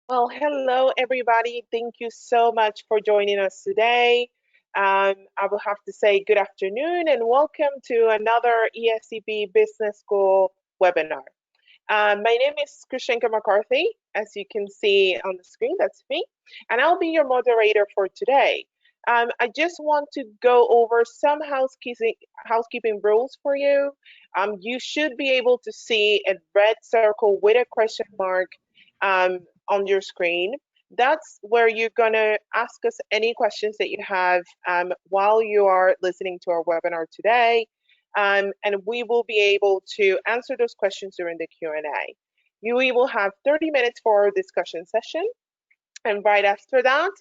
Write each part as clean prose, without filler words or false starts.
Well, hello, everybody. Thank you so much for joining us today. I will have to say good afternoon and welcome to another ESCP Business School webinar. My name is Krishenka McCarthy. As you can see on the screen, that's me, and I'll be your moderator for today. I just want to go over some housekeeping rules for you. You should be able to see a red circle with a question mark um, on your screen. That's where you're going to ask us any questions that you have while you are listening to our webinar today. And we will be able to answer those questions during the Q&A. We will have 30 minutes for our discussion session. And right after that,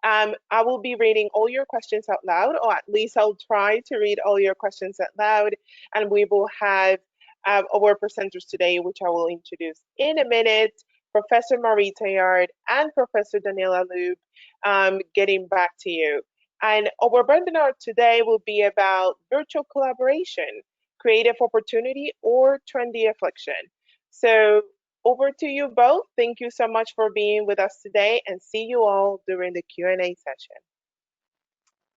I will be reading all your questions out loud, or at least I'll try to read all your questions out loud. And we will have our presenters today, which I will introduce in a minute, Professor Marie Taillard and Professor Daniela Lup, getting back to you. And our webinar today will be about virtual collaboration, creative opportunity, or trendy affliction. So over to you both. Thank you so much for being with us today, and see you all during the Q&A session.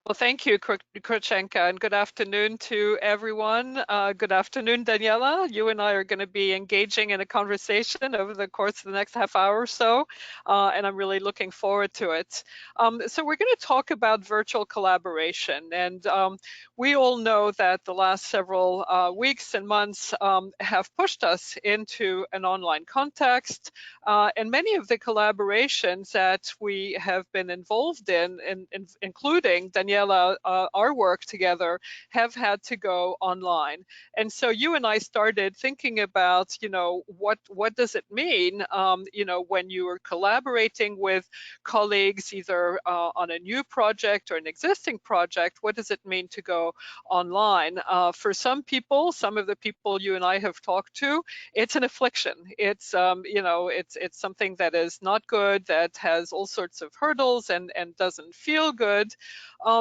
Well, thank you, Kurchenka, and good afternoon to everyone. Good afternoon, Daniela. You and I are going to be engaging in a conversation over the course of the next half hour or so, and I'm really looking forward to it. So we're going to talk about virtual collaboration, and we all know that the last several weeks and months have pushed us into an online context, and many of the collaborations that we have been involved in including Daniela, our work together, have had to go online. And so you and I started thinking about, what does it mean, when you are collaborating with colleagues, either on a new project or an existing project, what does it mean to go online? For some people, some of the people you and I have talked to, it's an affliction. It's, it's something that is not good, that has all sorts of hurdles and doesn't feel good.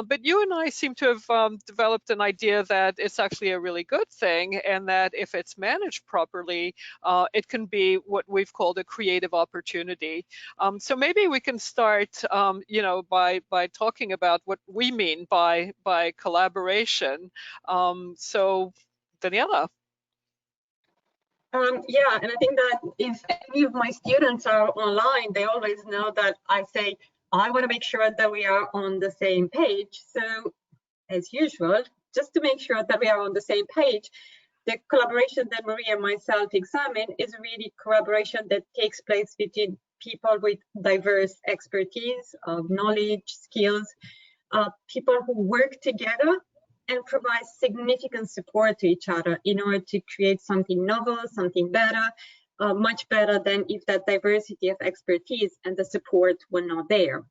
But you and I seem to have developed an idea that it's actually a really good thing, and that if it's managed properly, it can be what we've called a creative opportunity. So maybe we can start, by talking about what we mean by collaboration. So, Daniela. Yeah, and I think that if any of my students are online, they always know that I say, I want to make sure that we are on the same page. So as usual, just to make sure that we are on the same page, the collaboration that Maria and myself examine is really collaboration that takes place between people with diverse expertise, knowledge, skills, people who work together and provide significant support to each other in order to create something novel, something better, much better than if that diversity of expertise and the support were not there.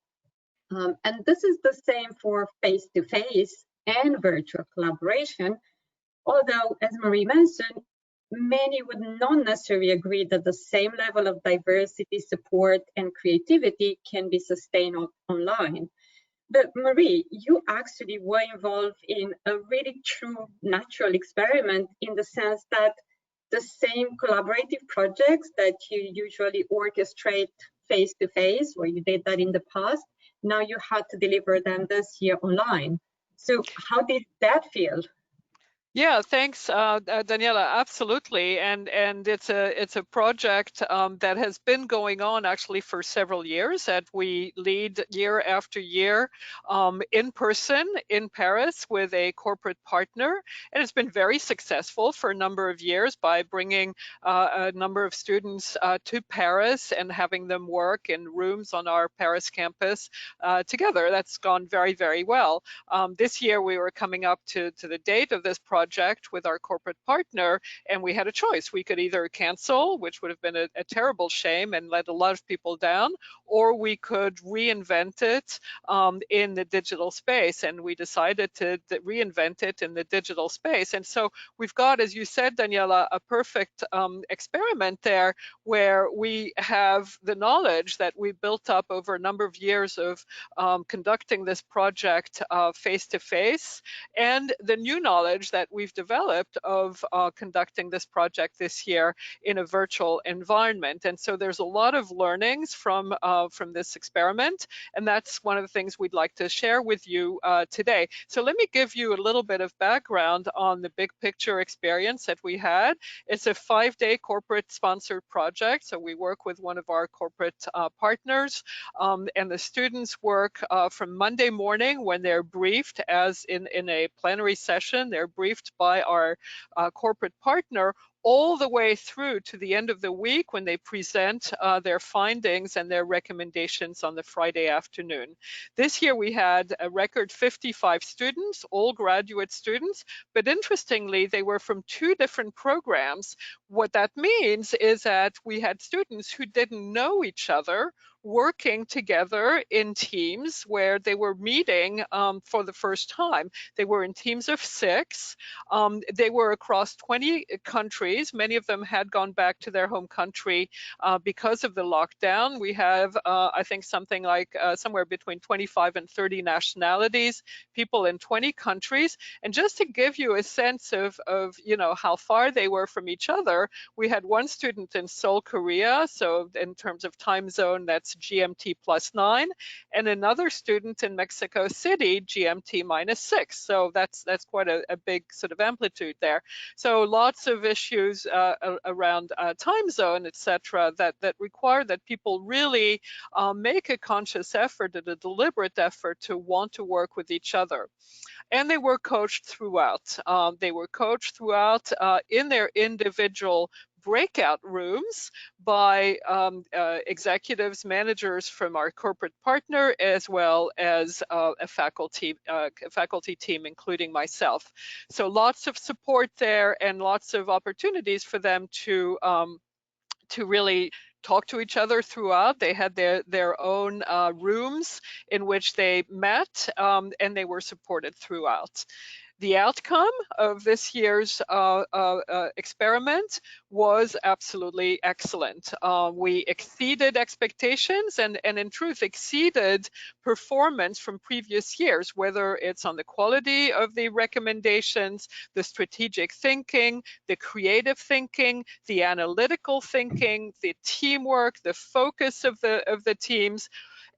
And this is the same for face-to-face and virtual collaboration, although, as Marie mentioned, many would not necessarily agree that the same level of diversity, support, and creativity can be sustained online. But Marie, you actually were involved in a really true natural experiment in the sense that the same collaborative projects that you usually orchestrate face-to-face, or you did that in the past, now you had to deliver them this year online. So how did that feel? Yeah, thanks, Daniela. Absolutely, and it's a project that has been going on actually for several years, that we lead year after year in person in Paris with a corporate partner, and it's been very successful for a number of years by bringing a number of students to Paris and having them work in rooms on our Paris campus together. That's gone very, very well. This year we were coming up to the date of this project with our corporate partner, and we had a choice. We could either cancel, which would have been a terrible shame and let a lot of people down, or we could reinvent it in the digital space, and we decided to reinvent it in the digital space. And so we've got, as you said, Daniela, a perfect experiment there, where we have the knowledge that we built up over a number of years of conducting this project face-to-face, and the new knowledge that we've developed of conducting this project this year in a virtual environment. And so there's a lot of learnings from this experiment, and that's one of the things we'd like to share with you today. So let me give you a little bit of background on the big picture experience that we had. It's a 5-day corporate sponsored project. So we work with one of our corporate partners, and the students work from Monday morning when they're briefed, as in a plenary session, they're briefed by our corporate partner, all the way through to the end of the week when they present their findings and their recommendations on the Friday afternoon. This year we had a record 55 students, all graduate students, but interestingly, they were from 2 different programs. What that means is that we had students who didn't know each other working together in teams where they were meeting for the first time. They were in teams of 6. They were across 20 countries. Many of them had gone back to their home country because of the lockdown. We have, I think, something like somewhere between 25 and 30 nationalities, people in 20 countries. And just to give you a sense of you know, how far they were from each other, we had one student in Seoul, Korea. So in terms of time zone, that's GMT +9, and another student in Mexico City, GMT -6. So that's quite a big sort of amplitude there. So lots of issues around time zone, etc., that require that people really make a conscious effort and a deliberate effort to want to work with each other. And they were coached throughout. In their individual breakout rooms by executives, managers from our corporate partner, as well as a faculty team, including myself. So lots of support there and lots of opportunities for them to really talk to each other throughout. They had their own rooms in which they met, and they were supported throughout. The outcome of this year's experiment was absolutely excellent. We exceeded expectations and in truth exceeded performance from previous years, whether it's on the quality of the recommendations, the strategic thinking, the creative thinking, the analytical thinking, the teamwork, the focus of the teams,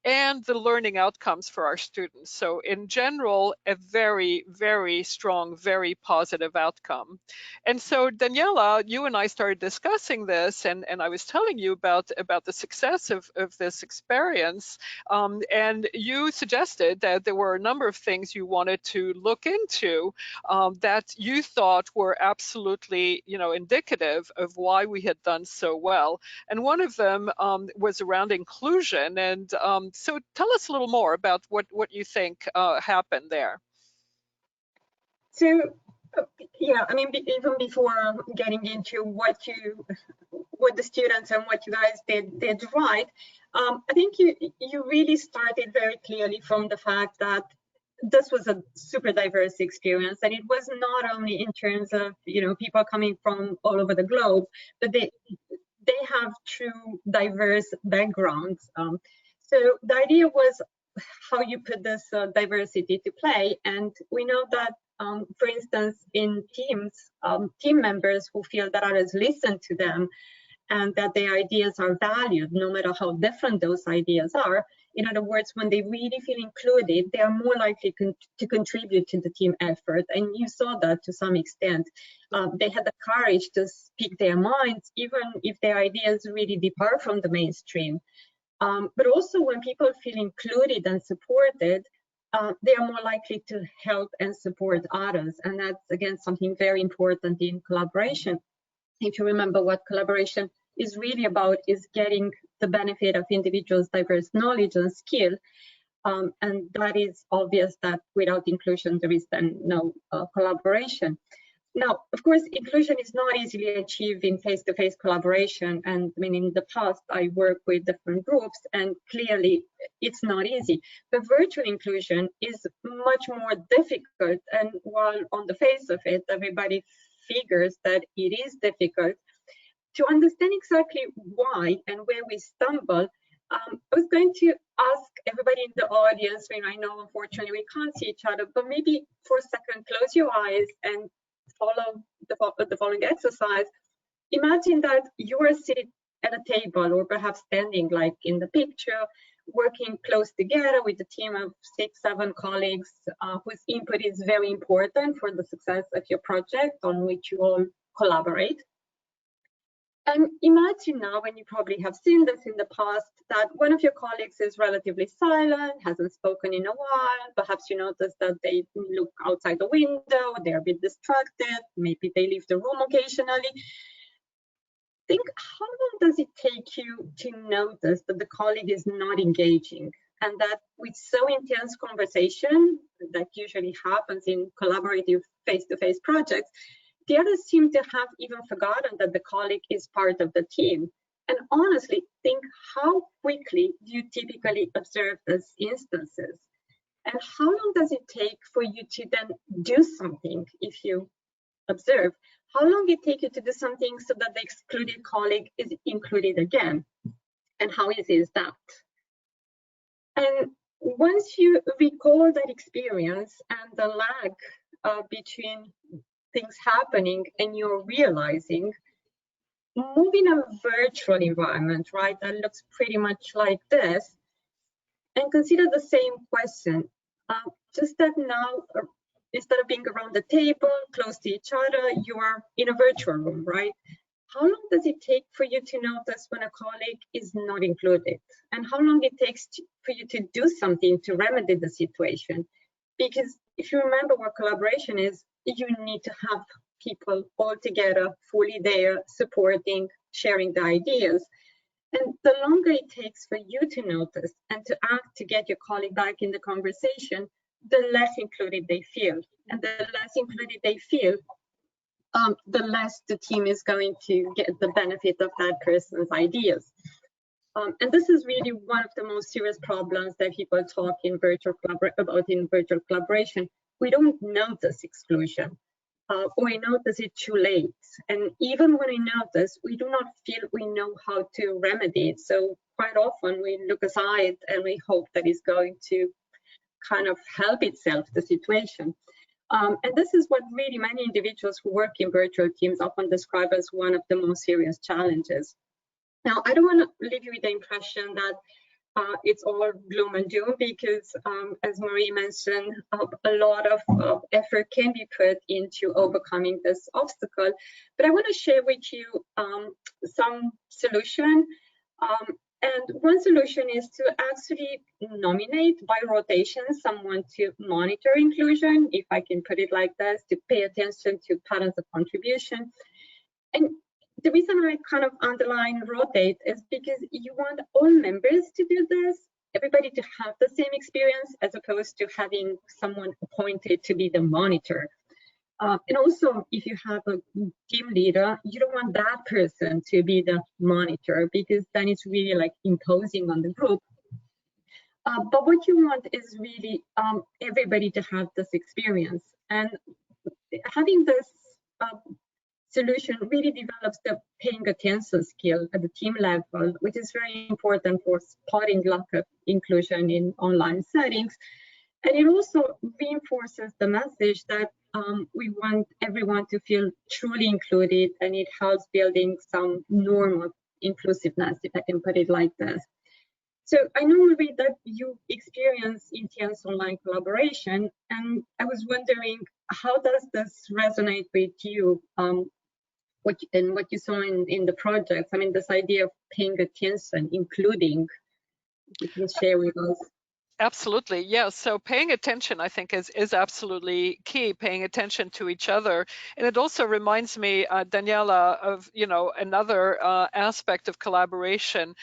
and the learning outcomes for our students. So in general, a very, very strong, very positive outcome. And so Daniela, you and I started discussing this, and I was telling you about the success of this experience, and you suggested that there were a number of things you wanted to look into that you thought were absolutely, you know, indicative of why we had done so well. And one of them was around inclusion. And so tell us a little more about what you think happened there. So, yeah, I mean, even before getting into what the students and what you guys did right, I think you really started very clearly from the fact that this was a super diverse experience, and it was not only in terms of, you know, people coming from all over the globe, but they have true diverse backgrounds. So the idea was how you put this diversity to play. And we know that, for instance, in teams, team members who feel that others listen to them and that their ideas are valued, no matter how different those ideas are. In other words, when they really feel included, they are more likely to contribute to the team effort. And you saw that to some extent. They had the courage to speak their minds, even if their ideas really depart from the mainstream. But also when people feel included and supported, they are more likely to help and support others. And that's, again, something very important in collaboration. If you remember what collaboration is really about, is getting the benefit of individuals' diverse knowledge and skill. And that is obvious that without inclusion, there is then no collaboration. Now, of course, inclusion is not easily achieved in face-to-face collaboration. And I mean, in the past, I worked with different groups, and clearly it's not easy. But virtual inclusion is much more difficult. And while on the face of it, everybody figures that it is difficult, to understand exactly why and where we stumble, I was going to ask everybody in the audience, I know unfortunately we can't see each other, but maybe for a second, close your eyes and follow the following exercise. Imagine that you are sitting at a table, or perhaps standing like in the picture, working close together with a team of 6-7 colleagues whose input is very important for the success of your project on which you all collaborate. And imagine now, when you probably have seen this in the past, that one of your colleagues is relatively silent, hasn't spoken in a while. Perhaps you notice that they look outside the window, they're a bit distracted, maybe they leave the room occasionally. Think, how long does it take you to notice that the colleague is not engaging, and that with so intense conversation that usually happens in collaborative face-to-face projects, the others seem to have even forgotten that the colleague is part of the team? And honestly, think, how quickly do you typically observe these instances? And how long does it take for you to then do something if you observe? How long it take you to do something so that the excluded colleague is included again? And how easy is that? And once you recall that experience and the lag between things happening and you're realizing, move in a virtual environment, right, that looks pretty much like this, and consider the same question. Just that now, instead of being around the table, close to each other, you are in a virtual room, right? How long does it take for you to notice when a colleague is not included? And how long it takes for you to do something to remedy the situation? Because if you remember what collaboration is, you need to have people all together, fully there, supporting, sharing the ideas. And the longer it takes for you to notice and to act to get your colleague back in the conversation, the less included they feel. And the less included they feel, the less the team is going to get the benefit of that person's ideas. And this is really one of the most serious problems that people talk in virtual collaboration. We don't notice exclusion. We notice it too late. And even when we notice, we do not feel we know how to remedy it. So quite often we look aside and we hope that it's going to kind of help itself, the situation. And this is what really many individuals who work in virtual teams often describe as one of the most serious challenges. Now, I don't want to leave you with the impression that it's all gloom and doom, because as Marie mentioned, a lot of effort can be put into overcoming this obstacle. But I want to share with you some solution. And one solution is to actually nominate by rotation someone to monitor inclusion, if I can put it like this, to pay attention to patterns of contribution. And the reason I kind of underline rotate is because you want all members to do this, everybody to have the same experience, as opposed to having someone appointed to be the monitor. And also, if you have a team leader, you don't want that person to be the monitor, because then it's really like imposing on the group. But what you want is really everybody to have this experience. And having this solution really develops the paying attention skill at the team level, which is very important for spotting lack of inclusion in online settings. And it also reinforces the message that we want everyone to feel truly included, and it helps building some norm of inclusiveness, if I can put it like this. So I know, Marie, that you experience intense online collaboration, and I was wondering, how does this resonate with you, what you saw in the projects? I mean, this idea of paying attention, including, you can share with us. Absolutely, yeah. So paying attention, I think, is absolutely key. Paying attention to each other, and it also reminds me, Daniela, of another aspect of collaboration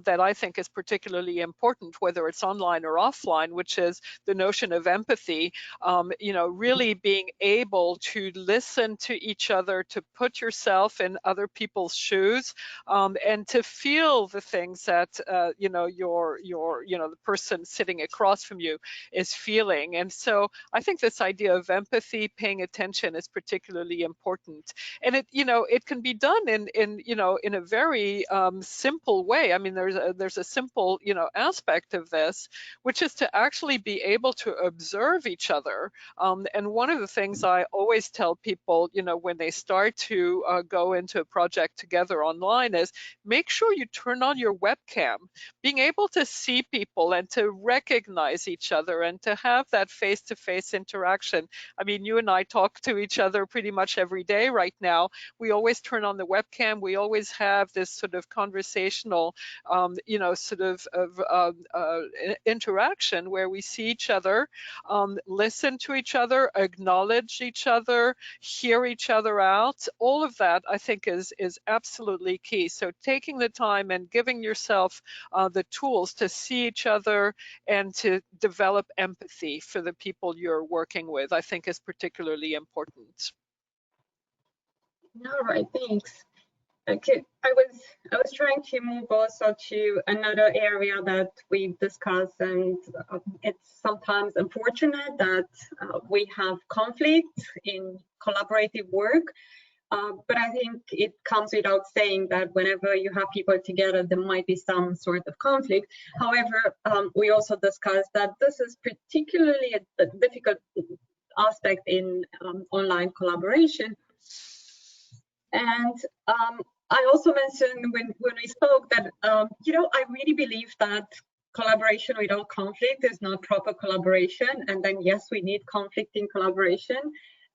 that I think is particularly important, whether it's online or offline, which is the notion of empathy. Really being able to listen to each other, to put yourself in other people's shoes, and to feel the things that the person sitting across from you is feeling. And so I think this idea of empathy, paying attention, is particularly important. And it can be done in a very simple way. I mean, there's a simple aspect of this, which is to actually be able to observe each other. And one of the things I always tell people, when they start to go into a project together online, is make sure you turn on your webcam. Being able to see people and to recognize each other and to have that face-to-face interaction. I mean, you and I talk to each other pretty much every day right now. We always turn on the webcam. We always have this sort of conversational, interaction where we see each other, listen to each other, acknowledge each other, hear each other out. All of that, I think, is absolutely key. So taking the time and giving yourself the tools to see each other and to develop empathy for the people you're working with, I think, is particularly important. All right, thanks. Okay, I was trying to move also to another area that we discussed, and it's sometimes unfortunate that we have conflict in collaborative work. But I think it comes without saying that whenever you have people together, there might be some sort of conflict. However, we also discussed that this is particularly a difficult aspect in online collaboration. And I also mentioned when we spoke that, I really believe that collaboration without conflict is not proper collaboration. And then, yes, we need conflict in collaboration.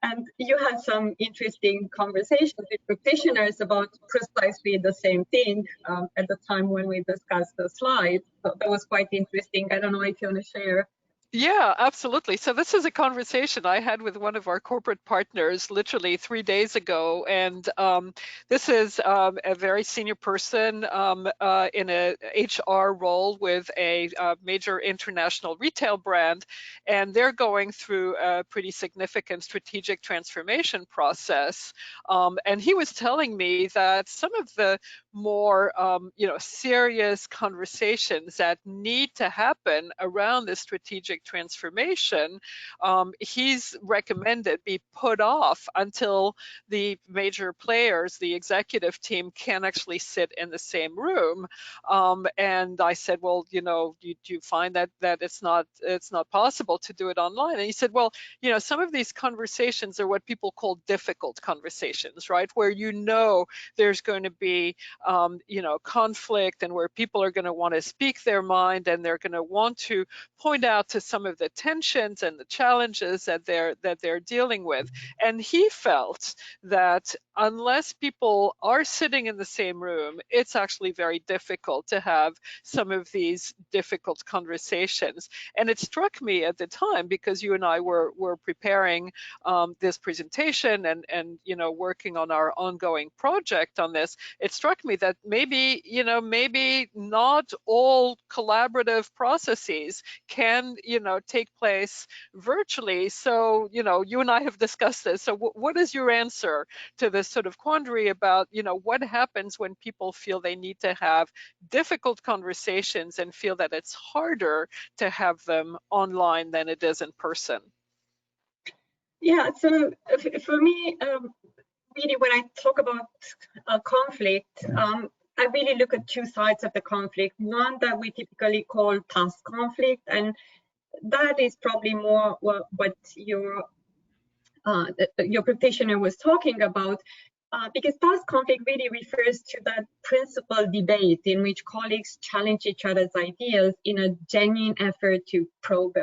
And you had some interesting conversations with practitioners about precisely the same thing at the time when we discussed the slides. So that was quite interesting. I don't know if you want to share. Yeah, absolutely. So this is a conversation I had with one of our corporate partners literally 3 days ago. And this is a very senior person in a HR role with a major international retail brand. And they're going through a pretty significant strategic transformation process. And he was telling me that some of the more serious conversations that need to happen around this strategic transformation, he's recommended be put off until the major players, the executive team, can actually sit in the same room. And I said, well, do you find that it's not possible to do it online? And he said, well, some of these conversations are what people call difficult conversations, right? Where there's going to be conflict, and where people are going to want to speak their mind, and they're going to want to point out to some of the tensions and the challenges that they're dealing with. And he felt that unless people are sitting in the same room, it's actually very difficult to have some of these difficult conversations. And it struck me at the time, because you and I were preparing this presentation and working on our ongoing project on this. It struck me that maybe not all collaborative processes can take place virtually. So you and I have discussed this. So what is your answer to this sort of quandary about what happens when people feel they need to have difficult conversations and feel that it's harder to have them online than it is in person? Yeah, so for me, really, when I talk about conflict, I really look at two sides of the conflict. One that we typically call task conflict, and that is probably more what your practitioner was talking about, because task conflict really refers to that principal debate in which colleagues challenge each other's ideas in a genuine effort to probe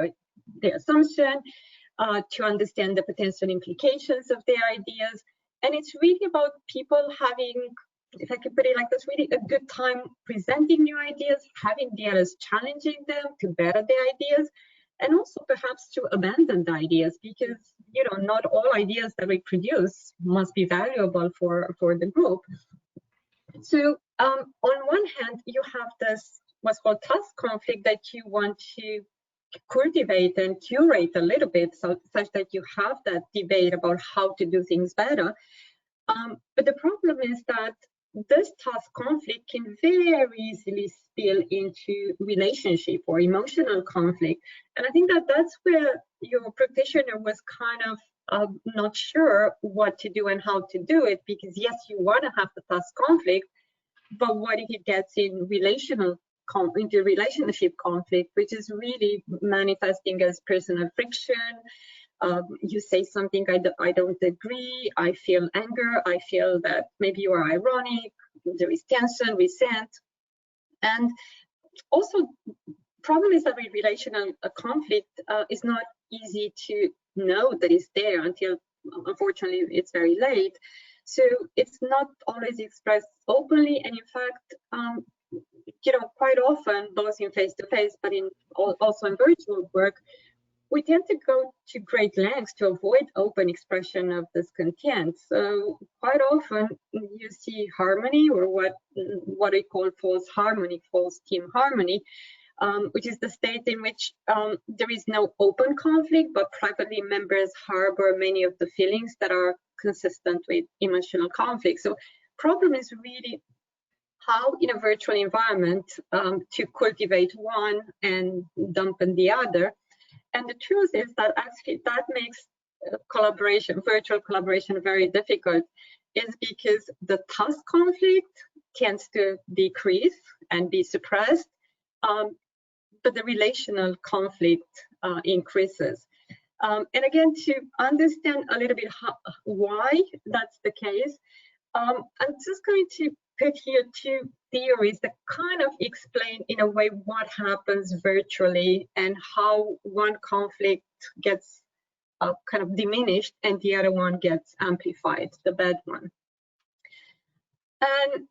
their assumption, to understand the potential implications of their ideas. And it's really about people having, if I can put it like this, really a good time presenting new ideas, having the others challenging them to better their ideas, and also perhaps to abandon the ideas, because not all ideas that we produce must be valuable for the group. So on one hand, you have this what's called task conflict that you want to cultivate and curate a little bit, such that you have that debate about how to do things better. But the problem is that this task conflict can very easily spill into relationship or emotional conflict. And I think that that's where your practitioner was kind of not sure what to do and how to do it, because yes, you want to have the task conflict, but what if it gets into relationship conflict, which is really manifesting as personal friction? You say something, I don't agree, I feel anger, I feel that maybe you are ironic, there is tension, resent. And also, problem is that with relational conflict is not easy to know that it's there until, unfortunately, it's very late. So it's not always expressed openly, and in fact, quite often, both in face-to-face, but also in virtual work, we tend to go to great lengths to avoid open expression of discontent. So quite often you see harmony, or what I call false harmony, false team harmony, which is the state in which there is no open conflict, but privately members harbor many of the feelings that are consistent with emotional conflict. So problem is really how in a virtual environment to cultivate one and dampen the other. And the truth is that actually that makes virtual collaboration very difficult, is because the task conflict tends to decrease and be suppressed, but the relational conflict increases. And again, to understand a little bit why that's the case, I'm just going to put here two theories that kind of explain in a way what happens virtually and how one conflict gets kind of diminished and the other one gets amplified, the bad one. And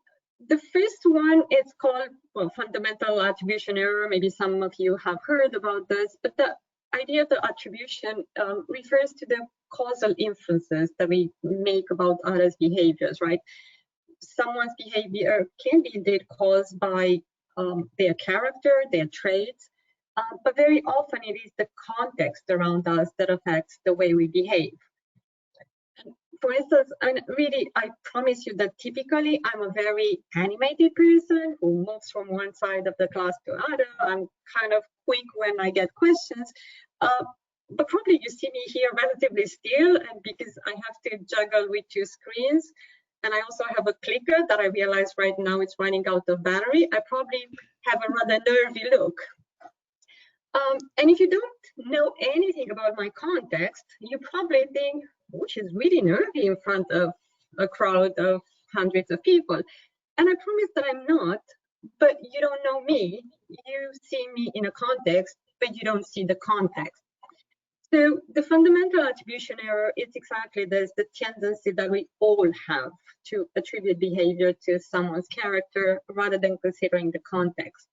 the first one is called, well, fundamental attribution error. Maybe some of you have heard about this, but the idea of the attribution refers to the causal inferences that we make about others' behaviors, right? Someone's behavior can be indeed caused by their character, their traits, but very often it is the context around us that affects the way we behave. For instance, and really, I promise you that typically I'm a very animated person who moves from one side of the class to other. I'm kind of quick when I get questions, but probably you see me here relatively still, and because I have to juggle with two screens, and I also have a clicker that I realize right now it's running out of battery, I probably have a rather nervy look. And if you don't know anything about my context, you probably think, oh, she's really nervy in front of a crowd of hundreds of people. And I promise that I'm not, but you don't know me. You see me in a context, but you don't see the context. So the fundamental attribution error is exactly this, the tendency that we all have to attribute behavior to someone's character rather than considering the context.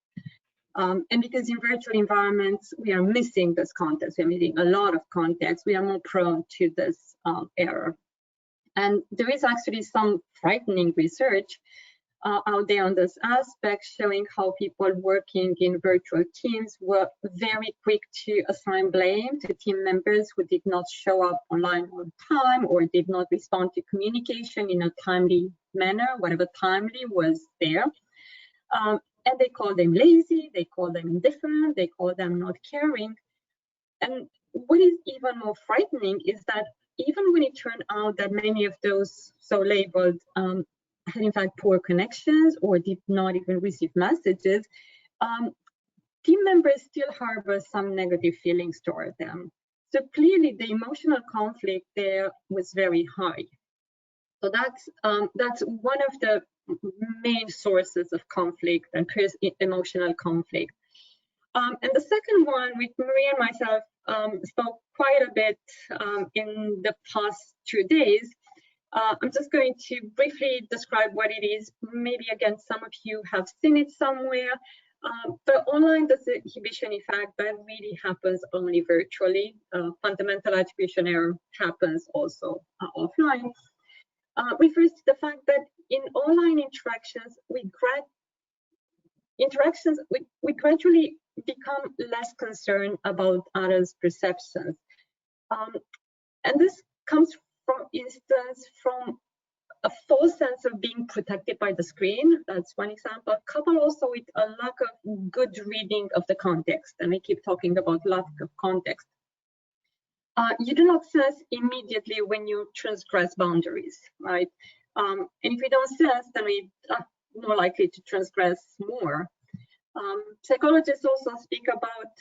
And because in virtual environments, we are missing this context, we're missing a lot of context, we are more prone to this error. And there is actually some frightening research out there on this aspect, showing how people working in virtual teams were very quick to assign blame to team members who did not show up online on time or did not respond to communication in a timely manner, whatever timely was there. And they call them lazy, they call them indifferent, they call them not caring. And what is even more frightening is that even when it turned out that many of those so labeled had in fact poor connections or did not even receive messages, team members still harbor some negative feelings toward them. So clearly the emotional conflict there was very high. So that's one of the main sources of conflict and emotional conflict. And the second one, which Maria and myself spoke quite a bit in the past 2 days, I'm just going to briefly describe what it is. Maybe again, some of you have seen it somewhere, but online disinhibition effect, that really happens only virtually. Fundamental attribution error happens also offline. Refers to the fact that in online interactions, we gradually become less concerned about others' perceptions. And this comes, for instance, from a false sense of being protected by the screen. That's one example. Coupled also with a lack of good reading of the context. And we keep talking about lack of context. You do not sense immediately when you transgress boundaries, right? And if we don't sense, then we are more likely to transgress more. Psychologists also speak about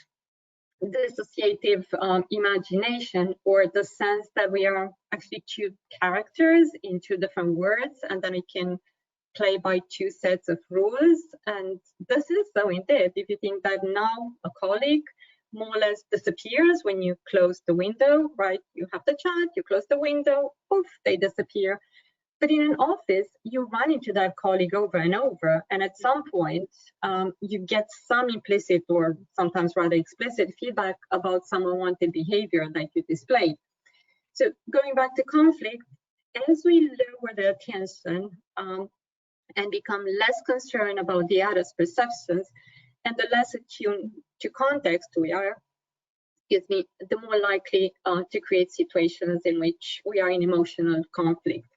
dissociative imagination, or the sense that we are actually two characters in two different words, and then we can play by two sets of rules. And this is so indeed, if you think that now a colleague more or less disappears when you close the window, right? You have the chat, you close the window, poof, they disappear. But in an office, you run into that colleague over and over, and at some point, you get some implicit or sometimes rather explicit feedback about some unwanted behavior that you displayed. So going back to conflict, as we lower the attention and become less concerned about the other's perceptions, and the less attuned to context we are, the more likely to create situations in which we are in emotional conflict.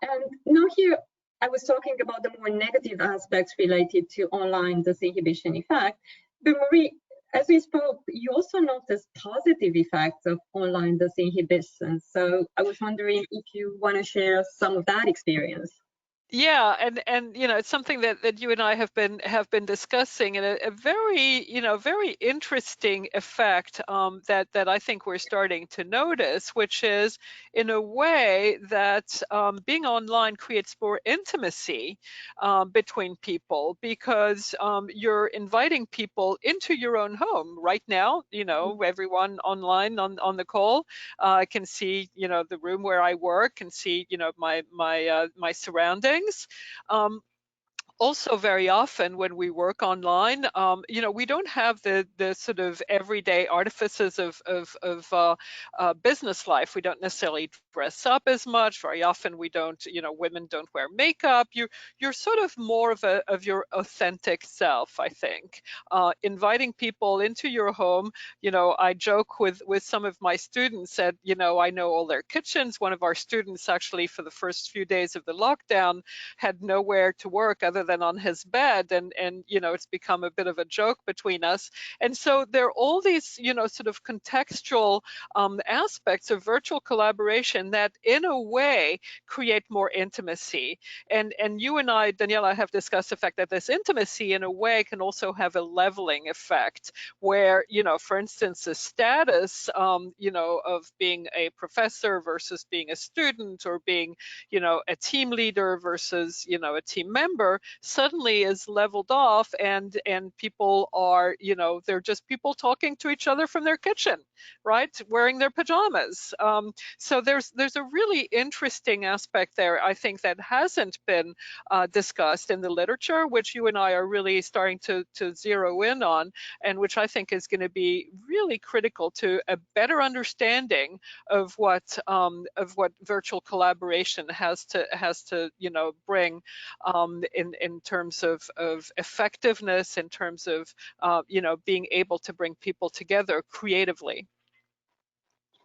And now here, I was talking about the more negative aspects related to online disinhibition effect. But Marie, as we spoke, you also noticed positive effects of online disinhibition. So I was wondering if you want to share some of that experience. Yeah, and you know, it's something that you and I have been discussing, and a very very interesting effect that I think we're starting to notice, which is in a way that being online creates more intimacy between people, because you're inviting people into your own home. Right now, you know, everyone online on the call can see, you know, the room where I work, can see, you know, my surroundings. Also, very often when we work online, you know, we don't have the sort of everyday artifices of business life. We don't necessarily dress up as much. Very often we don't, you know, women don't wear makeup. You're sort of more of your authentic self, I think. Inviting people into your home. You know, I joke with some of my students that, you know, I know all their kitchens. One of our students actually, for the first few days of the lockdown, had nowhere to work other than on his bed, and you know, it's become a bit of a joke between us. And so there are all these, you know, sort of contextual aspects of virtual collaboration that in a way create more intimacy. And you and I, Daniela, have discussed the fact that this intimacy in a way can also have a leveling effect, where, you know, for instance, the status you know, of being a professor versus being a student, or being, you know, a team leader versus, you know, a team member, suddenly is leveled off, and people are, you know, they're just people talking to each other from their kitchen, right, wearing their pajamas. So there's a really interesting aspect there, I think, that hasn't been discussed in the literature, which you and I are really starting to zero in on, and which I think is going to be really critical to a better understanding of what virtual collaboration has to you know, bring in terms of effectiveness, in terms of you know, being able to bring people together creatively.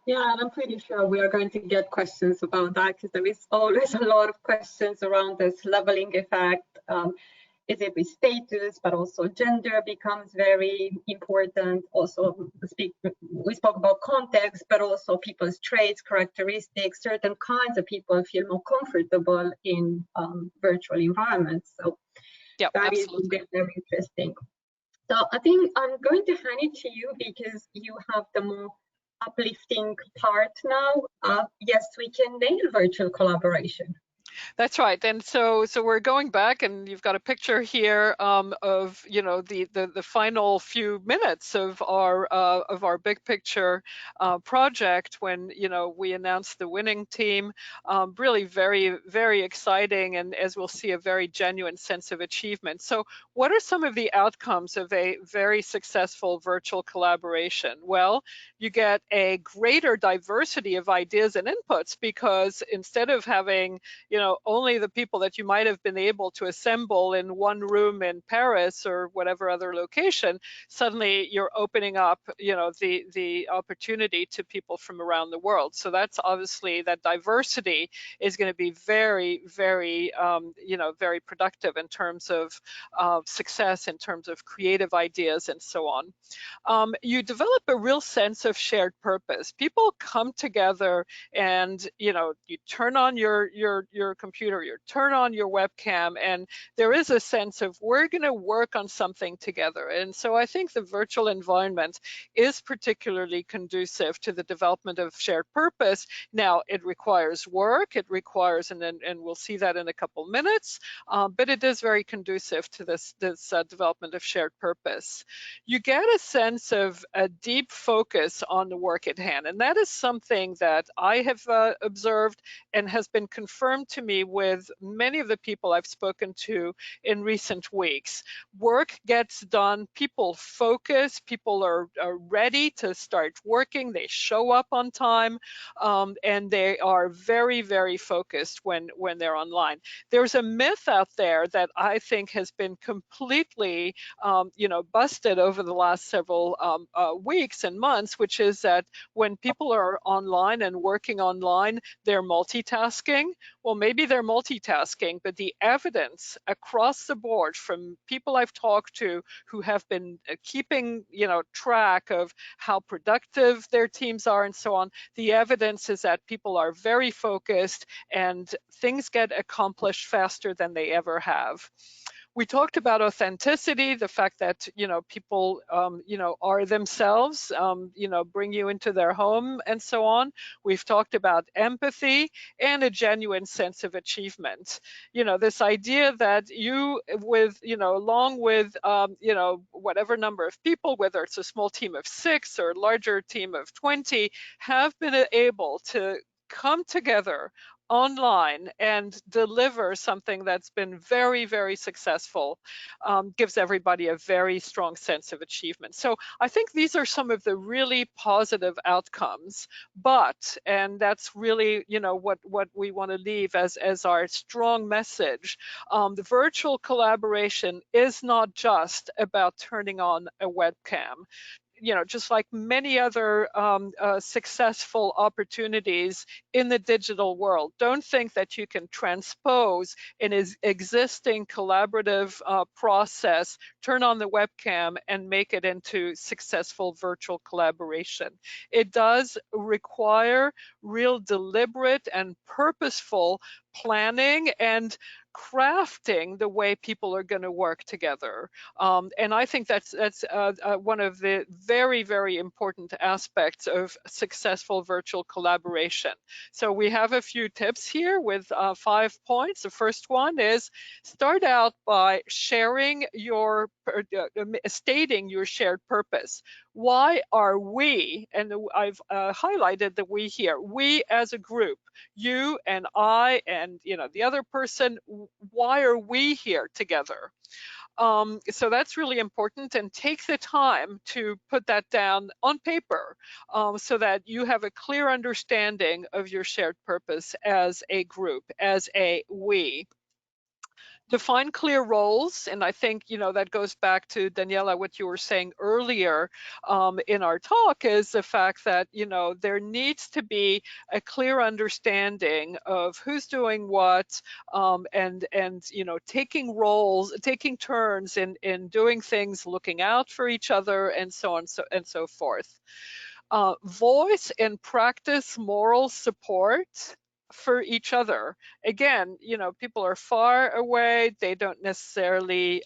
Yeah, and I'm pretty sure we are going to get questions about that, because there is always a lot of questions around this leveling effect. Is it with status, but also gender becomes very important. Also, we spoke about context, but also people's traits, characteristics. Certain kinds of people feel more comfortable in virtual environments. So yeah, that absolutely. is very interesting. So I think I'm going to hand it to you, because you have the more uplifting part now. Yes, we can nail virtual collaboration. That's right. And so we're going back, and you've got a picture here of, you know, the final few minutes of our big picture project, when, you know, we announced the winning team. Really very, very exciting, and as we'll see, a very genuine sense of achievement. So what are some of the outcomes of a very successful virtual collaboration? Well, you get a greater diversity of ideas and inputs, because instead of having, you know, only the people that you might have been able to assemble in one room in Paris or whatever other location, suddenly you're opening up, the opportunity to people from around the world. So that's obviously, that diversity is going to be very, very, very productive in terms of success, in terms of creative ideas and so on. You develop a real sense of shared purpose. People come together and, you turn on your computer, you turn on your webcam, and there is a sense of, we're going to work on something together. And so I think the virtual environment is particularly conducive to the development of shared purpose. Now, it requires work, it requires, and we'll see that in a couple minutes, but it is very conducive to this development of shared purpose. You get a sense of a deep focus on the work at hand, and that is something that I have observed and has been confirmed to me with many of the people I've spoken to in recent weeks. Work gets done, people focus, people are ready to start working, they show up on time, and they are very, very focused when they're online. There's a myth out there that I think has been completely busted over the last several weeks and months, which is that when people are online and working online, they're multitasking. Well, maybe they're multitasking, but the evidence across the board from people I've talked to who have been keeping, track of how productive their teams are and so on, the evidence is that people are very focused and things get accomplished faster than they ever have. We talked about authenticity, the fact that, people, are themselves, bring you into their home and so on. We've talked about empathy and a genuine sense of achievement. This idea that you, along with, whatever number of people, whether it's a small team of 6 or a larger team of 20, have been able to come together online and deliver something that's been very, very successful, gives everybody a very strong sense of achievement. So I think these are some of the really positive outcomes, and that's really, what we want to leave as our strong message. The virtual collaboration is not just about turning on a webcam. Just like many other successful opportunities in the digital world, don't think that you can transpose an existing collaborative process, turn on the webcam, and make it into successful virtual collaboration. It does require real deliberate and purposeful planning and crafting the way people are going to work together. And I think that's one of the very, very important aspects of successful virtual collaboration. So we have a few tips here with 5 points. The first one is start out by sharing stating your shared purpose. Why are we, and I've highlighted the we here, we as a group, you and I and the other person, why are we here together? So that's really important, and take the time to put that down on paper so that you have a clear understanding of your shared purpose as a group, as a we. Define clear roles, and I think that goes back to Daniela, what you were saying earlier in our talk, is the fact that there needs to be a clear understanding of who's doing what, and taking roles, taking turns in doing things, looking out for each other, and so on and so forth. Voice and practice moral support for each other. Again, people are far away. They don't necessarily,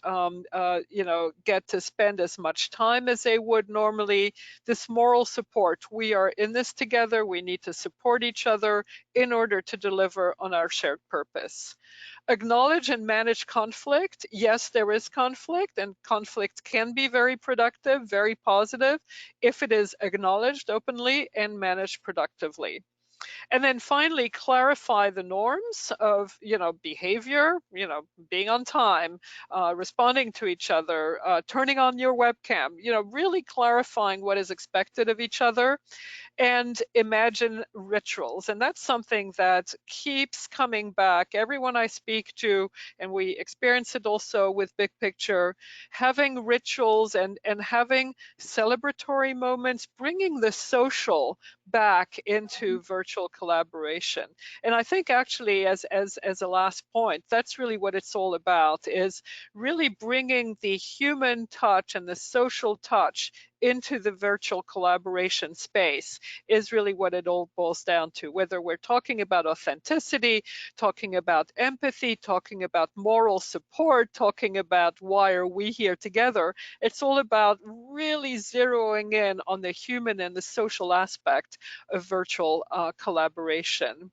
get to spend as much time as they would normally. This moral support, we are in this together. We need to support each other in order to deliver on our shared purpose. Acknowledge and manage conflict. Yes, there is conflict, and conflict can be very productive, very positive, if it is acknowledged openly and managed productively. And then finally, clarify the norms of, behavior, being on time, responding to each other, turning on your webcam, really clarifying what is expected of each other. and imagine rituals. And that's something that keeps coming back. Everyone I speak to, and we experience it also with Big Picture, having rituals and having celebratory moments, bringing the social back into virtual collaboration. And I think actually as a last point, that's really what it's all about, is really bringing the human touch and the social touch into the virtual collaboration space is really what it all boils down to. Whether we're talking about authenticity, talking about empathy, talking about moral support, talking about why are we here together, it's all about really zeroing in on the human and the social aspect of virtual collaboration.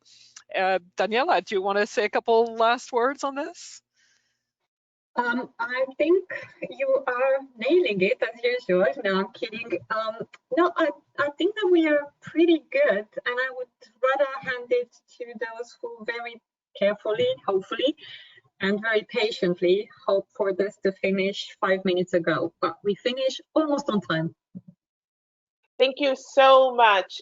Daniela, do you want to say a couple last words on this? I think you are nailing it as usual. No, I'm kidding. No, I think that we are pretty good, and I would rather hand it to those who very carefully, hopefully, and very patiently hope for this to finish 5 minutes ago. But we finish almost on time. Thank you so much,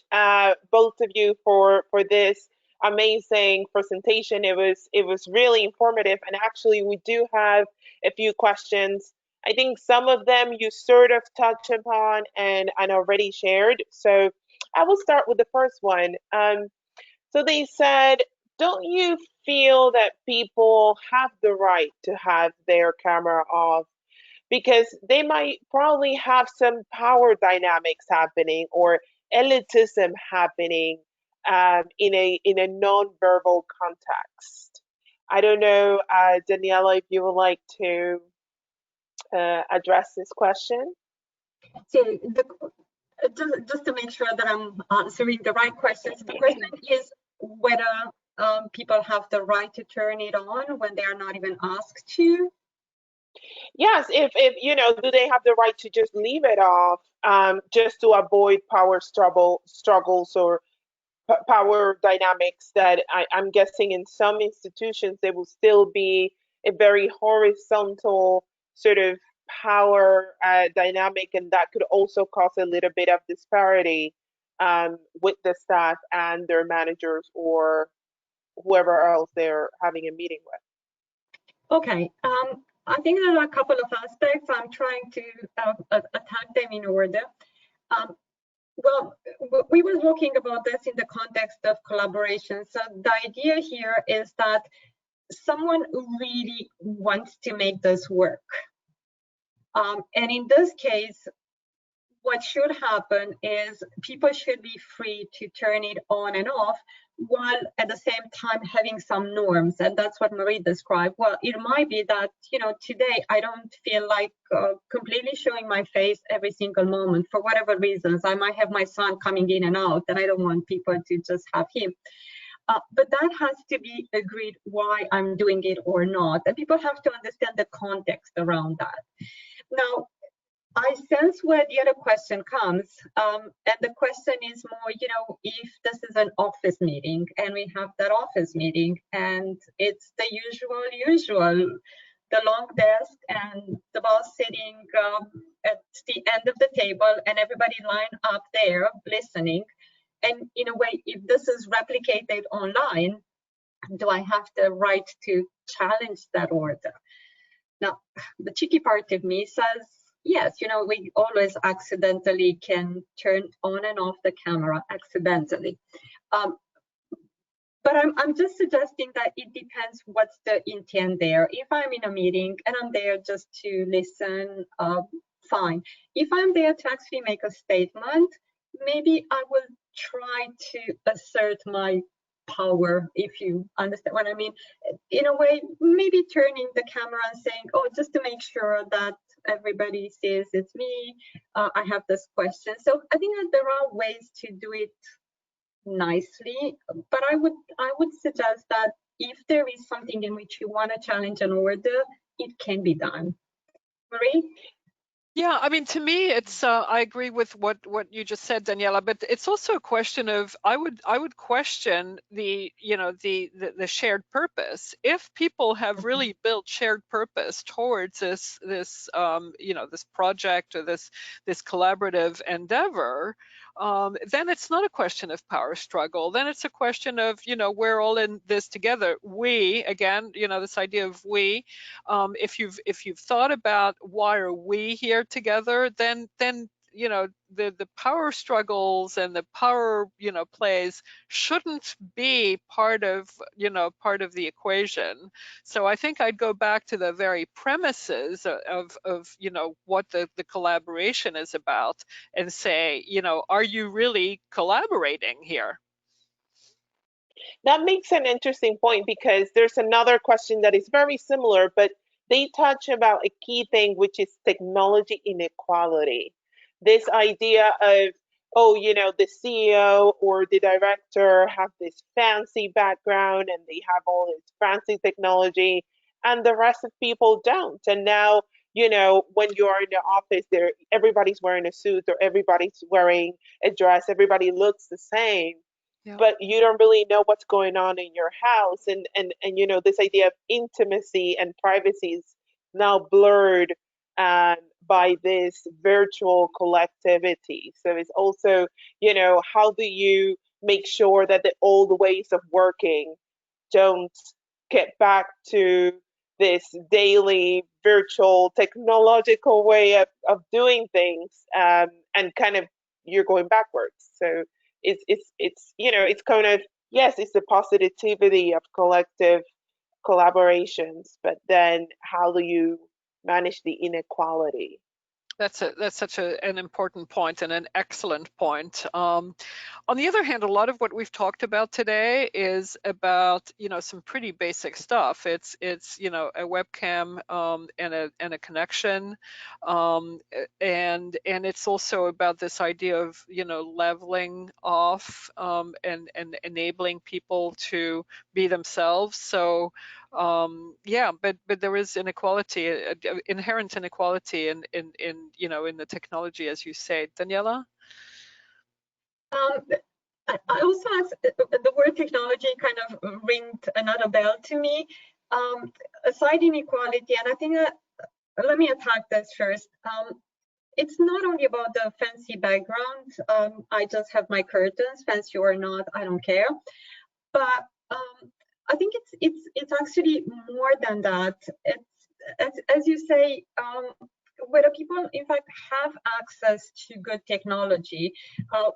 both of you, for this amazing presentation. It was really informative, and actually, we do have a few questions. I think some of them you sort of touched upon and already shared. So I will start with the first one. So they said, don't you feel that people have the right to have their camera off because they might probably have some power dynamics happening or elitism happening in a non-verbal context? I don't know, Daniela, if you would like to address this question. So just to make sure that I'm answering the right questions, the question is whether people have the right to turn it on when they are not even asked to. Yes, if do they have the right to just leave it off, just to avoid power struggles or power dynamics that I'm guessing in some institutions there will still be a very horizontal sort of power dynamic, and that could also cause a little bit of disparity with the staff and their managers or whoever else they're having a meeting with. Okay. I think there are a couple of aspects. I'm trying to attack them in order. Well, we were talking about this in the context of collaboration. So the idea here is that someone really wants to make this work. And in this case, what should happen is people should be free to turn it on and off while at the same time having some norms. And that's what Marie described. Well, it might be that, today I don't feel like completely showing my face every single moment for whatever reasons. I might have my son coming in and out, and I don't want people to just have him. But that has to be agreed why I'm doing it or not. And people have to understand the context around that. Now, I sense where the other question comes, and the question is more, if this is an office meeting and we have that office meeting and it's the usual, the long desk and the boss sitting at the end of the table and everybody lined up there listening. And in a way, if this is replicated online, do I have the right to challenge that order? Now, the cheeky part of me says, yes, we always accidentally can turn on and off the camera accidentally. But I'm just suggesting that it depends what's the intent there. If I'm in a meeting and I'm there just to listen, fine. If I'm there to actually make a statement, maybe I will try to assert my power, if you understand what I mean. In a way, maybe turning the camera and saying, oh, just to make sure that everybody sees it's me, I have this question. So I think that there are ways to do it nicely, but I would suggest that if there is something in which you want to challenge an order, it can be done. Marie? Yeah, I mean, to me, it's I agree with what you just said, Daniela, but it's also a question of I would question the shared purpose. If people have really built shared purpose towards this project or this collaborative endeavor, then it's not a question of power struggle. Then it's a question of, we're all in this together. We, again, this idea of we. If you've thought about why are we here together, then the power struggles and the power plays shouldn't be part of the equation. So I think I'd go back to the very premises of what the collaboration is about and say, are you really collaborating here? That makes an interesting point because there's another question that is very similar, but they touch about a key thing, which is technology inequality. This idea of, oh, the CEO or the director have this fancy background and they have all this fancy technology, and the rest of people don't. And now, when you're in the office, everybody's wearing a suit or everybody's wearing a dress, everybody looks the same. Yeah. But you don't really know what's going on in your house, and this idea of intimacy and privacy is now blurred by this virtual collectivity. So it's also, how do you make sure that the old ways of working don't get back to this daily virtual technological way of doing things, and kind of you're going backwards. So it's kind of, yes, it's the positivity of collective collaborations, but then how do you manage the inequality? That's such an important point and an excellent point. On the other hand, a lot of what we've talked about today is about some pretty basic stuff. It's a webcam and a connection, and it's also about this idea of leveling off and enabling people to be themselves. So yeah, but there is inequality, inherent inequality in the technology, as you say, Daniela. I also asked, the word technology kind of ringed another bell to me. Aside inequality, and I think let me attack this first. It's not only about the fancy background. I just have my curtains, fancy or not, I don't care. But I think it's actually more than that. It's as you say, whether people in fact have access to good technology,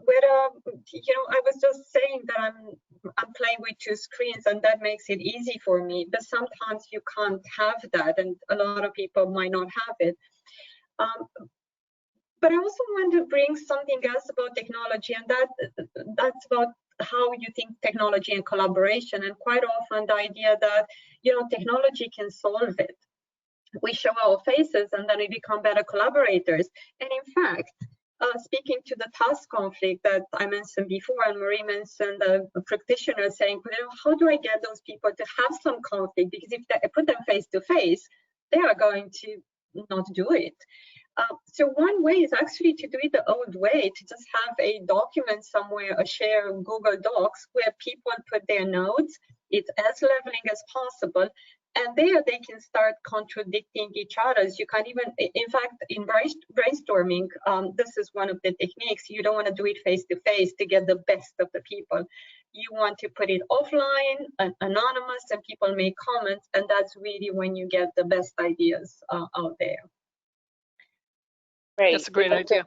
whether I was just saying that I'm playing with two screens and that makes it easy for me, but sometimes you can't have that, and a lot of people might not have it. But I also want to bring something else about technology, and that's about how you think technology and collaboration, and quite often the idea that technology can solve it. We show our faces and then we become better collaborators. And in fact, speaking to the task conflict that I mentioned before, and Marie mentioned a practitioner saying, how do I get those people to have some conflict? Because if I put them face to face, they are going to not do it. So one way is actually to do it the old way, to just have a document somewhere, a share Google Docs, where people put their notes. It's as leveling as possible. And there they can start contradicting each other. You can even, in fact, in brainstorming, this is one of the techniques. You don't want to do it face to face to get the best of the people. You want to put it offline, anonymous, and people make comments. And that's really when you get the best ideas out there. Great. That's a great idea.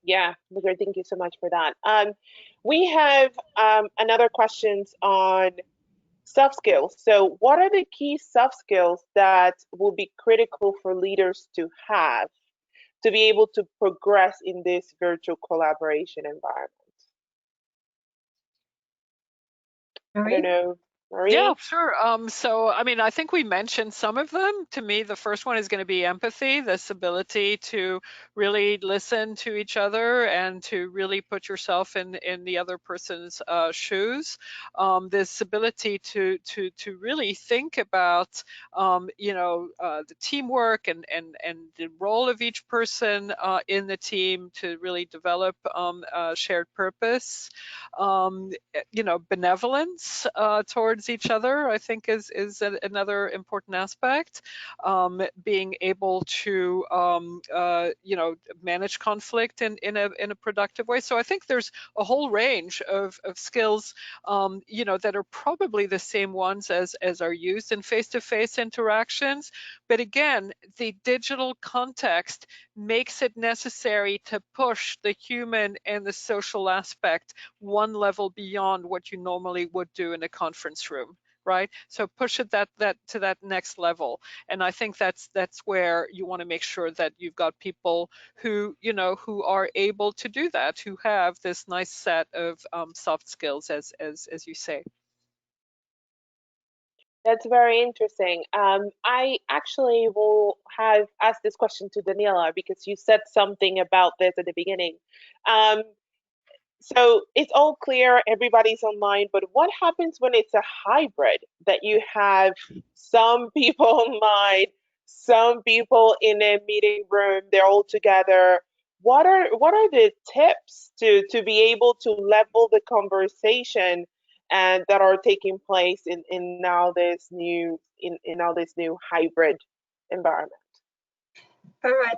Yeah, Luger, thank you so much for that. We have another questions on soft skills. So what are the key soft skills that will be critical for leaders to have to be able to progress in this virtual collaboration environment? I don't know. Marie? Yeah, sure. So, I mean, I think we mentioned some of them. To me, the first one is going to be empathy, this ability to really listen to each other and to really put yourself in the other person's shoes. This ability to really think about, the teamwork and the role of each person in the team to really develop shared purpose. Benevolence towards towards each other, I think is another important aspect. Being able to manage conflict in a productive way. So I think there's a whole range of skills that are probably the same ones as are used in face-to-face interactions. But again, the digital context makes it necessary to push the human and the social aspect one level beyond what you normally would do in a conference room, right? So push it to that next level. And I think that's where you want to make sure that you've got people who are able to do that, who have this nice set of soft skills, as you say. That's very interesting. I actually will have asked this question to Daniela because you said something about this at the beginning. Um, so it's all clear, everybody's online, but what happens when it's a hybrid that you have some people online, some people in a meeting room, they're all together? What are the tips to be able to level the conversation and that are taking place in now this new in now this new hybrid environment? All right.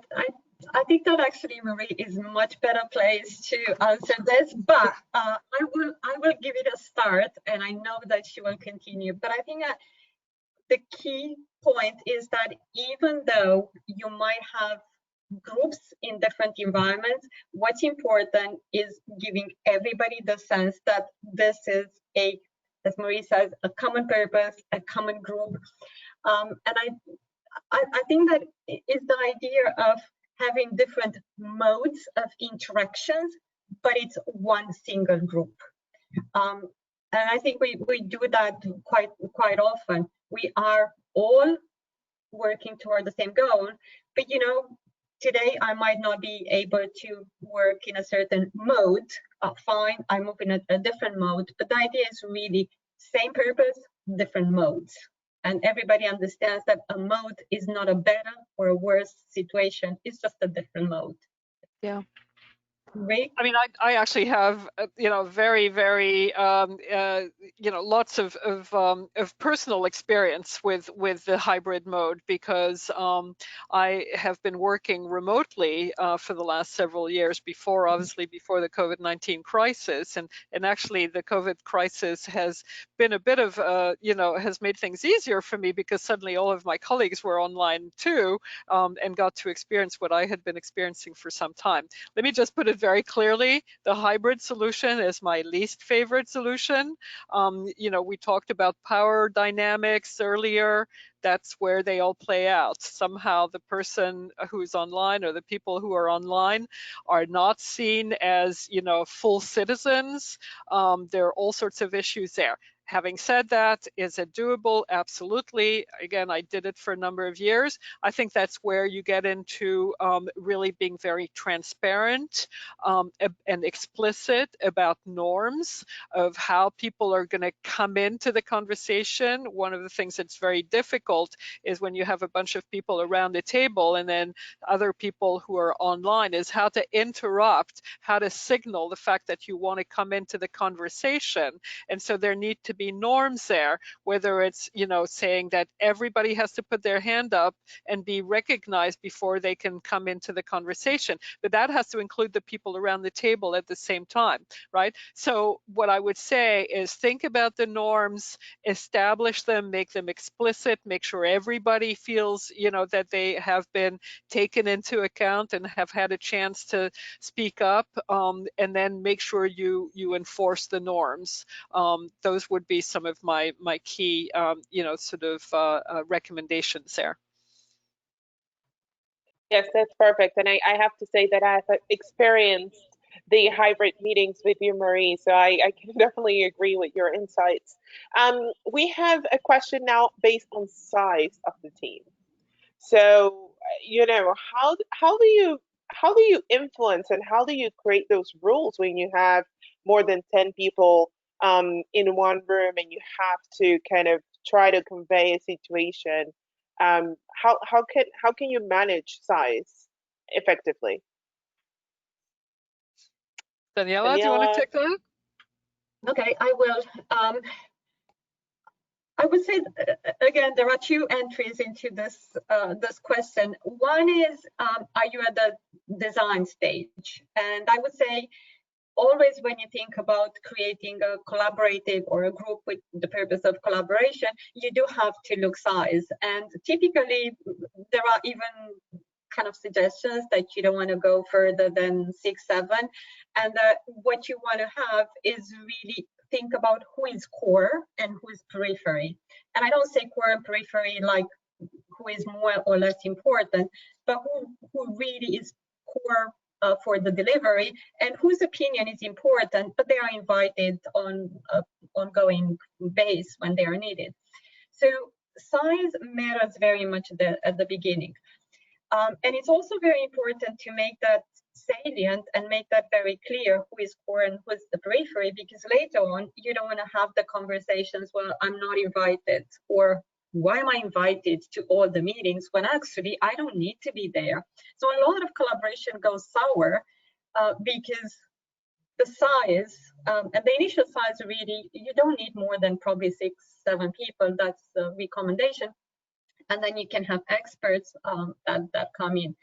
I think that actually Marie is much better placed to answer this, but I will give it a start, and I know that she will continue. But I think that the key point is that even though you might have groups in different environments, what's important is giving everybody the sense that this is as Marie says, a common purpose, a common group. And I think that is the idea of having different modes of interactions, but it's one single group. And I think we do that quite often. We are all working toward the same goal, but today I might not be able to work in a certain mode. Fine, I move in a different mode, but the idea is really same purpose, different modes. And everybody understands that a mode is not a better or a worse situation. It's just a different mode. Yeah. Right? I mean, I actually have, very, very, lots of personal experience with the hybrid mode, because I have been working remotely for the last several years before the COVID-19 crisis, and actually the COVID crisis has been a bit of, has made things easier for me, because suddenly all of my colleagues were online too, and got to experience what I had been experiencing for some time. Let me just put it very clearly, the hybrid solution is my least favorite solution. We talked about power dynamics earlier. That's where they all play out. Somehow the person who's online, or the people who are online, are not seen as, full citizens. There are all sorts of issues there. Having said that, is it doable? Absolutely. Again, I did it for a number of years. I think that's where you get into really being very transparent and explicit about norms of how people are going to come into the conversation. One of the things that's very difficult is when you have a bunch of people around the table and then other people who are online, is how to interrupt, how to signal the fact that you want to come into the conversation. And so there need to be norms there, whether it's, saying that everybody has to put their hand up and be recognized before they can come into the conversation. But that has to include the people around the table at the same time, right? So what I would say is think about the norms, establish them, make them explicit, make sure everybody feels, that they have been taken into account and have had a chance to speak up, and then make sure you enforce the norms. Those would be some of my key, recommendations there. Yes, that's perfect. And I have to say that I've experienced the hybrid meetings with you, Marie, so I can definitely agree with your insights. We have a question now based on size of the team. So, how do you influence and how do you create those rules when you have more than 10 people in one room and you have to kind of try to convey a situation? How can you manage size effectively? Daniela, do you want to take that? Okay, I will. I would say, again, there are two entries into this question. One is, are you at the design stage? And I would say, always when you think about creating a collaborative or a group with the purpose of collaboration, you do have to look size. And typically, there are even kind of suggestions that you don't want to go further than 6, 7. And what you want to have is really think about who is core and who is periphery. And I don't say core and periphery like who is more or less important, but who really is core for the delivery and whose opinion is important, but they are invited on an ongoing base when they are needed. So size matters very much at the beginning. And it's also very important to make that salient and make that very clear who is core and who is the periphery, because later on you don't want to have the conversations, well, I'm not invited, or why am I invited to all the meetings when actually I don't need to be there. So a lot of collaboration goes sour because the size and the initial size, really, you don't need more than probably 6, 7 people. That's the recommendation. And then you can have experts that come in.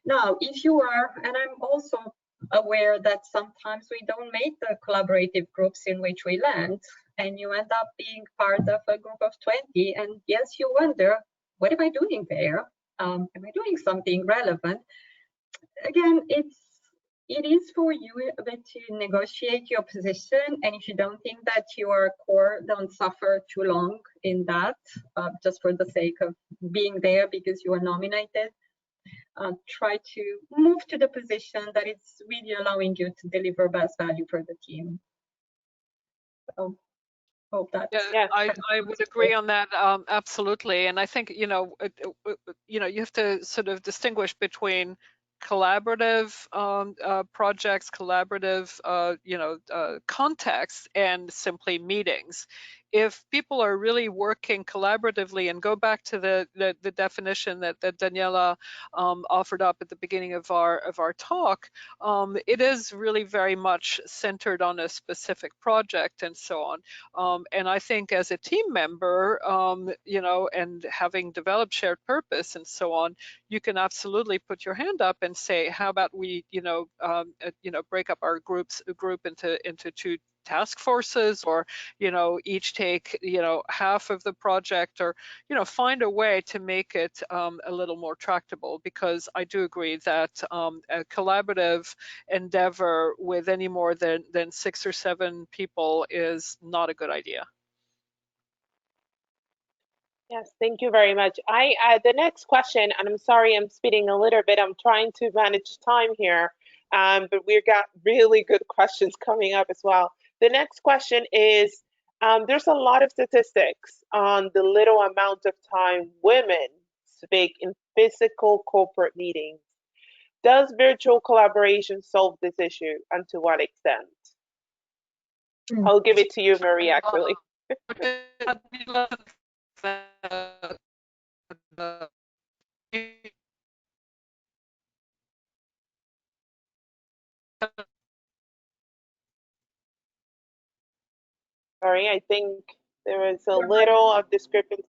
Now, if you are, and I'm also aware that sometimes we don't make the collaborative groups in which we land, and you end up being part of a group of 20, and yes, you wonder, what am I doing there? Am I doing something relevant? Again, it is for you a bit to negotiate your position, and if you don't think that your core, don't suffer too long in that, just for the sake of being there because you are nominated. Try to move to the position that it's really allowing you to deliver best value for the team. So, hope that. Yeah, I would agree on that, absolutely. And I think, you know, you have to sort of distinguish between collaborative projects, collaborative, contexts, and simply meetings. If people are really working collaboratively, and go back to the definition that Daniela offered up at the beginning of our talk, it is really very much centered on a specific project and so on. And I think as a team member, and having developed shared purpose and so on, you can absolutely put your hand up and say, how about we, break up our group into 2 task forces, or each take half of the project, or find a way to make it a little more tractable, because I do agree that a collaborative endeavor with any more than 6 or 7 people is not a good idea. Yes, thank you very much. The next question, and I'm sorry I'm speeding a little bit. I'm trying to manage time here, but we've got really good questions coming up as well. The next question is, there's a lot of statistics on the little amount of time women speak in physical corporate meetings. Does virtual collaboration solve this issue, and to what extent? I'll give it to you, Marie, actually. Sorry, I think there is a little of discrepancy.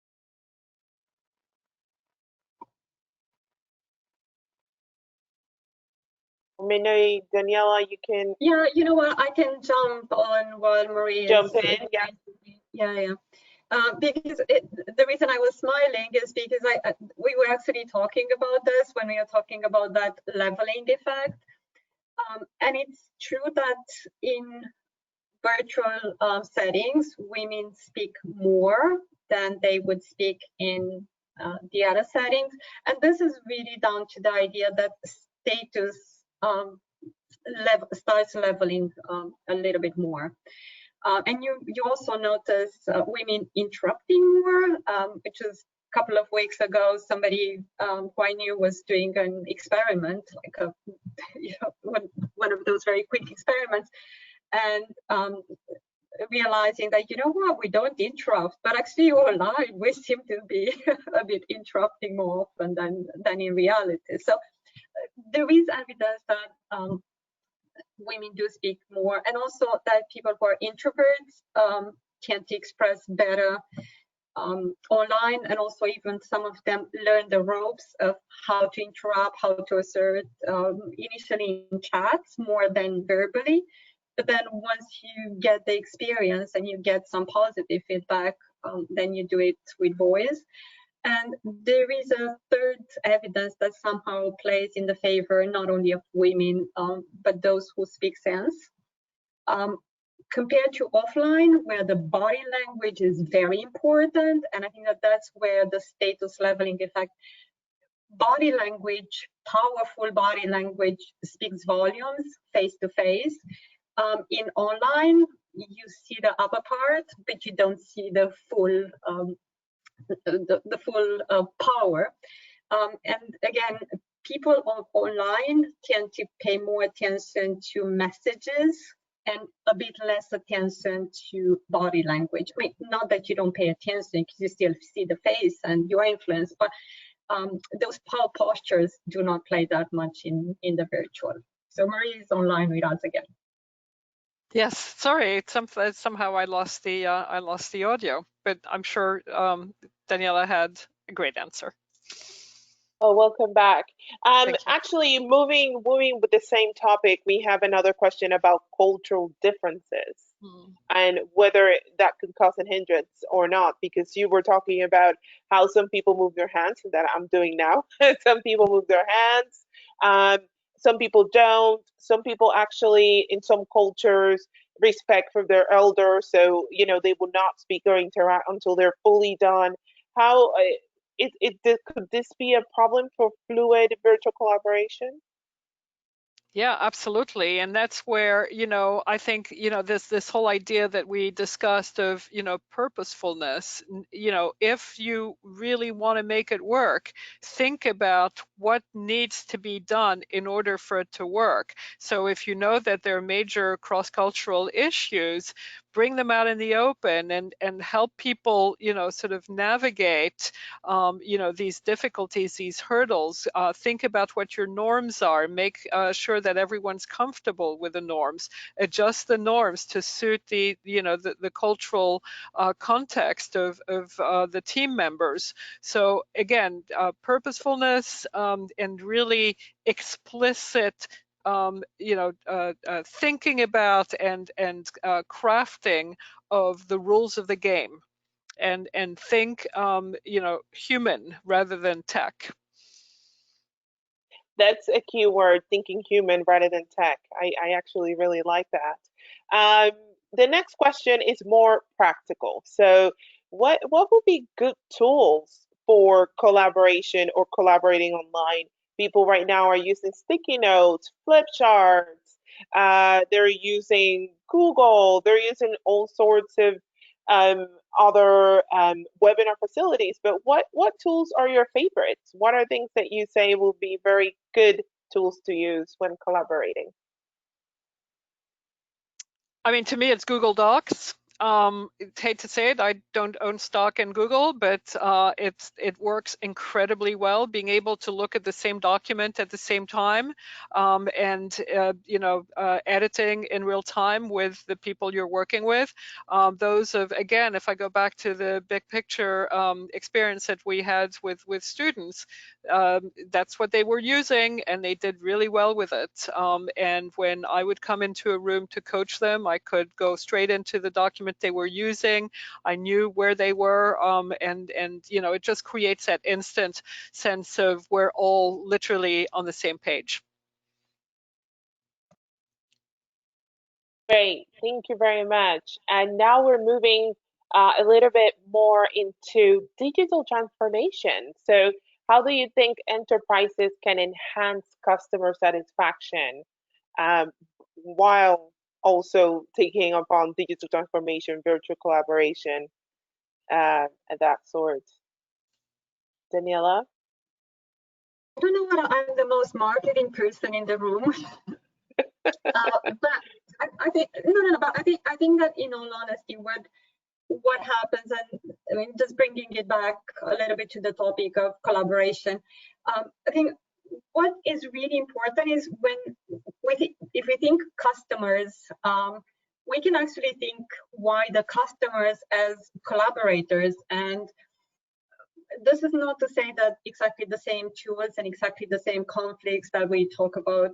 Maybe Daniela, you can. Yeah, you know what? I can jump on while Marie Jump is. in, yeah. Yeah. Because the reason I was smiling is because we were actually talking about this when we were talking about that leveling effect. And it's true that in virtual settings, women speak more than they would speak in the other settings. And this is really down to the idea that status starts leveling a little bit more. And you also notice women interrupting more, which is a couple of weeks ago, somebody who I knew was doing an experiment, like one of those very quick experiments, and realizing that, you know what, we don't interrupt, but actually online we seem to be a bit interrupting more often than in reality. So there is evidence that women do speak more, and also that people who are introverts tend to express better online, and also even some of them learn the ropes of how to interrupt, how to assert, initially in chats more than verbally. But then once you get the experience and you get some positive feedback, then you do it with voice. And there is a third evidence that somehow plays in the favor not only of women, but those who speak sense. Compared to offline, where the body language is very important, and I think that that's where the status leveling effect, body language, powerful body language speaks volumes face to face. In online, you see the upper part, but you don't see the full power. And again, people online tend to pay more attention to messages and a bit less attention to body language. I mean, not that you don't pay attention, because you still see the face and your influence, but those power postures do not play that much in the virtual. So Marie is online with us again. Yes, sorry, somehow I lost the audio, but I'm sure Daniela had a great answer. Oh, welcome back. Actually, moving with the same topic, we have another question about cultural differences and whether that could cause a hindrance or not, because you were talking about how some people move their hands, that I'm doing now. Some people move their hands. Some people don't. Some people actually, in some cultures, respect for their elders, so they will not speak or interact until they're fully done. How could this be a problem for fluid virtual collaboration? Yeah, absolutely. And that's where, I think, this whole idea that we discussed of, purposefulness, if you really want to make it work, think about what needs to be done in order for it to work. So if you know that there are major cross-cultural issues, bring them out in the open and help people, sort of navigate, these difficulties, these hurdles. Think about what your norms are. Make sure that everyone's comfortable with the norms. Adjust the norms to suit the cultural context of the team members. So again, purposefulness and really explicit thinking about and crafting of the rules of the game, and think human rather than tech. That's a key word, thinking human rather than tech. I actually really like that. The next question is more practical. So what would be good tools for collaboration or collaborating online? People right now are using sticky notes, flip charts, they're using Google, they're using all sorts of um, other webinar facilities. But what tools are your favorites? What are things that you say will be very good tools to use when collaborating? I mean, to me, it's Google Docs. Hate to say it, I don't own stock in Google, but it works incredibly well. Being able to look at the same document at the same time, and editing in real time with the people you're working with. Those of, again, if I go back to the big picture experience that we had with students, that's what they were using, and they did really well with it. And when I would come into a room to coach them, I could go straight into the document they were using. I knew where they were, and it just creates that instant sense of we're all literally on the same page. Great, thank you very much. And now we're moving a little bit more into digital transformation. So how do you think enterprises can enhance customer satisfaction while also taking upon digital transformation, virtual collaboration, and that sort? Daniela? I don't know whether I'm the most marketing person in the room, but I think But I think that, in all honesty, what happens, and I mean, just bringing it back a little bit to the topic of collaboration, I think what is really important is if we think customers, we can actually think why the customers as collaborators. And this is not to say that exactly the same tools and exactly the same conflicts that we talk about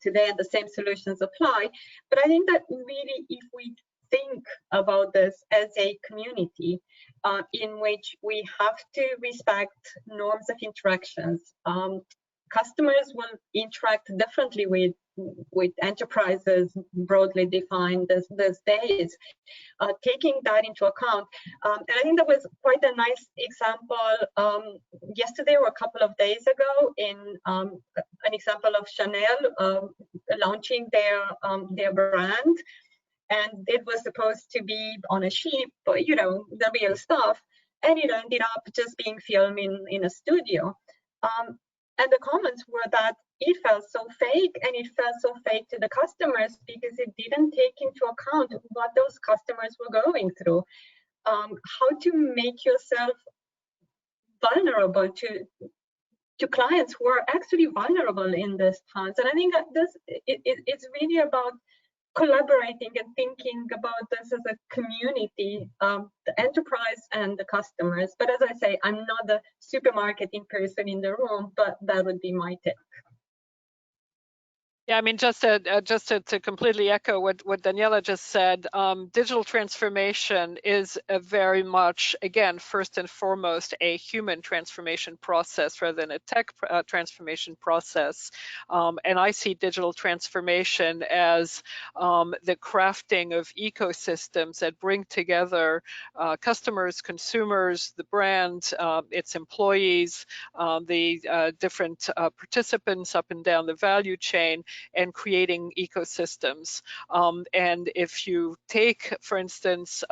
today and the same solutions apply. But I think that really, if we think about this as a community in which we have to respect norms of interactions, customers will interact differently with enterprises broadly defined these days. Taking that into account, and I think that was quite a nice example yesterday or a couple of days ago in an example of Chanel launching their brand, and it was supposed to be on a ship, but the real stuff, and it ended up just being filmed in a studio. And the comments were that it felt so fake, and it felt so fake to the customers because it didn't take into account what those customers were going through. How to make yourself vulnerable to clients who are actually vulnerable in these times. And I think that it's really about collaborating and thinking about this as a community, the enterprise and the customers. But as I say, I'm not the supermarketing person in the room, but that would be my tip. Yeah, I mean, just to completely echo what Daniela just said, digital transformation is a very much, again, first and foremost, a human transformation process rather than a tech transformation process. And I see digital transformation as the crafting of ecosystems that bring together customers, consumers, the brand, its employees, the different participants up and down the value chain, and creating ecosystems. And if you take, for instance,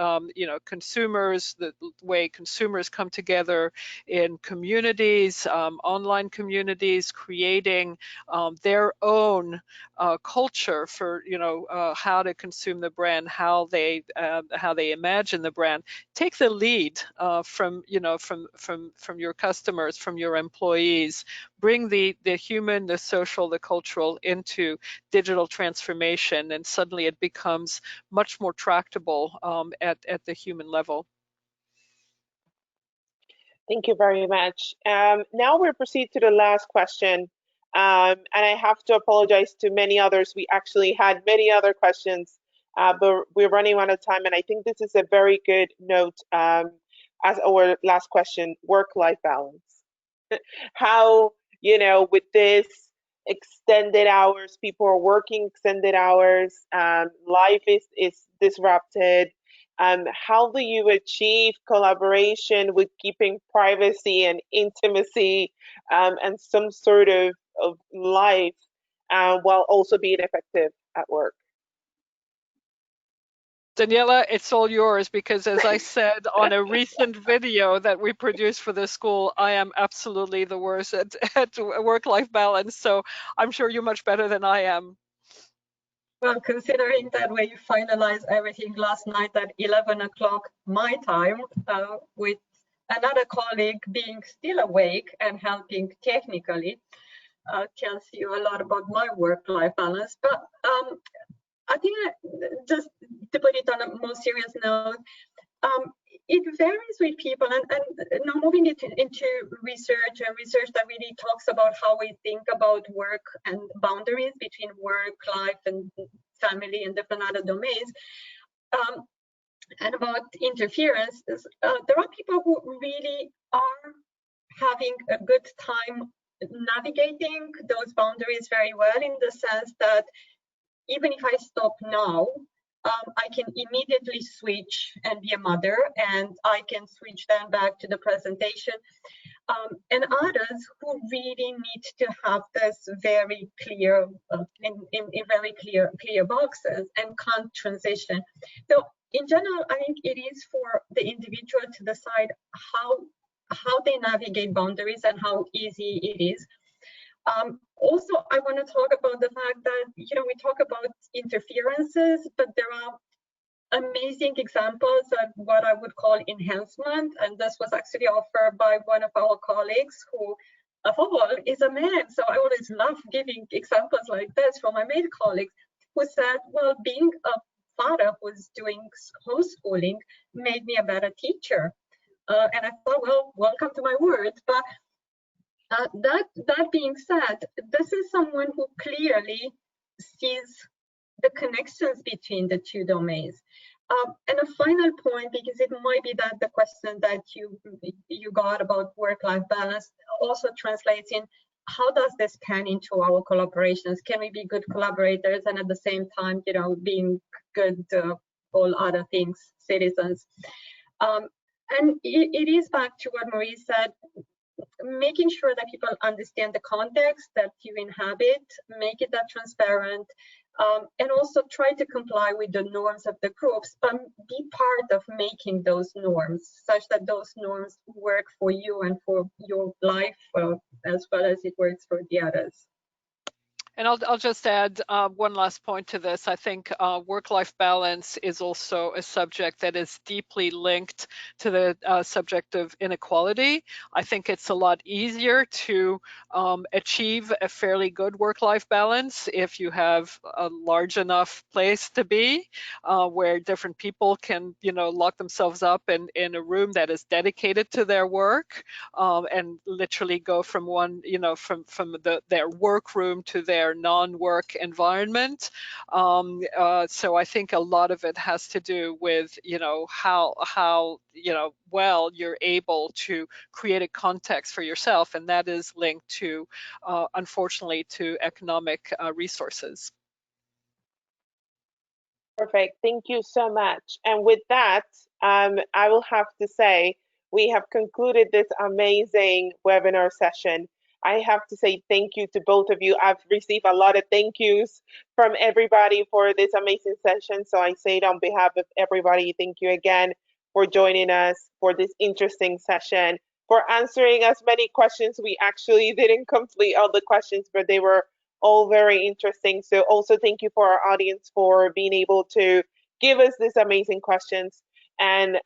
consumers, the way consumers come together in communities, online communities, creating their own culture for how to consume the brand, how they imagine the brand. Take the lead from your customers, from your employees. Bring the human, the social, the cultural into digital transformation, and suddenly it becomes much more tractable at the human level. Thank you very much. Now we'll proceed to the last question. And I have to apologize to many others. We actually had many other questions, but we're running out of time. And I think this is a very good note as our last question, work-life balance. How, with this extended hours, people are working extended hours, life is disrupted. How do you achieve collaboration with keeping privacy and intimacy and some sort of life while also being effective at work? Daniela, it's all yours, because as I said on a recent video that we produced for the school, I am absolutely the worst at work-life balance. So I'm sure you're much better than I am. Well, considering that we finalized everything last night at 11 o'clock my time, with another colleague being still awake and helping technically, tells you a lot about my work-life balance. But I think just to put it on a more serious note, it varies with people, and now moving it into research that really talks about how we think about work and boundaries between work, life, and family and different other domains, and about interference. There are people who really are having a good time navigating those boundaries very well, in the sense that even if I stop now, I can immediately switch and be a mother, and I can switch then back to the presentation. And others who really need to have this very clear, in very clear boxes, and can't transition. So in general, I think it is for the individual to decide how they navigate boundaries and how easy it is. Also, I want to talk about the fact that, we talk about interferences, but there are amazing examples of what I would call enhancement. And this was actually offered by one of our colleagues who, of all, is a man. So I always love giving examples like this from my male colleagues, who said, well, being a father who's doing homeschooling made me a better teacher. And I thought, well, welcome to my world. But that being said, this is someone who clearly sees the connections between the two domains. And a final point, because it might be that the question that you got about work-life balance also translates in how does this pan into our collaborations? Can we be good collaborators and at the same time, you know, being good all other things, citizens? And it is back to what Marie said, making sure that people understand the context that you inhabit, make it that transparent, and also try to comply with the norms of the groups, but be part of making those norms such that those norms work for you and for your life as well as it works for the others. And I'll just add one last point to this. I think work-life balance is also a subject that is deeply linked to the subject of inequality. I think it's a lot easier to achieve a fairly good work-life balance if you have a large enough place to be where different people can, you know, lock themselves up in a room that is dedicated to their work and literally go from one, you know, from their work room to their non-work environment. So I think a lot of it has to do with, you know, how you know, well, you're able to create a context for yourself, and that is linked to, unfortunately, to economic resources. Perfect. Thank you so much. And with that, I will have to say we have concluded this amazing webinar session. I have to say thank you to both of you. I've received a lot of thank yous from everybody for this amazing session. So I say it on behalf of everybody, thank you again for joining us for this interesting session, for answering as many questions. We actually didn't complete all the questions, but they were all very interesting. So also thank you for our audience for being able to give us these amazing questions. And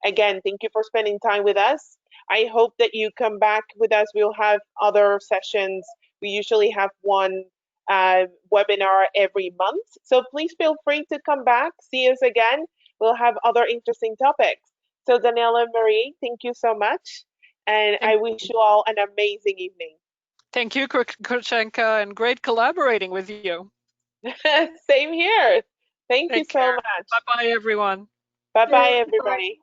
again, thank you for spending time with us. I hope that you come back with us. We'll have other sessions. We usually have one webinar every month. So please feel free to come back, see us again. We'll have other interesting topics. So Daniela and Marie, thank you so much. And I wish you all an amazing evening. Thank you, Kurchenka, and great collaborating with you. Same here. Thank you Take so care. much. Bye-bye, everyone. Bye-bye, everybody.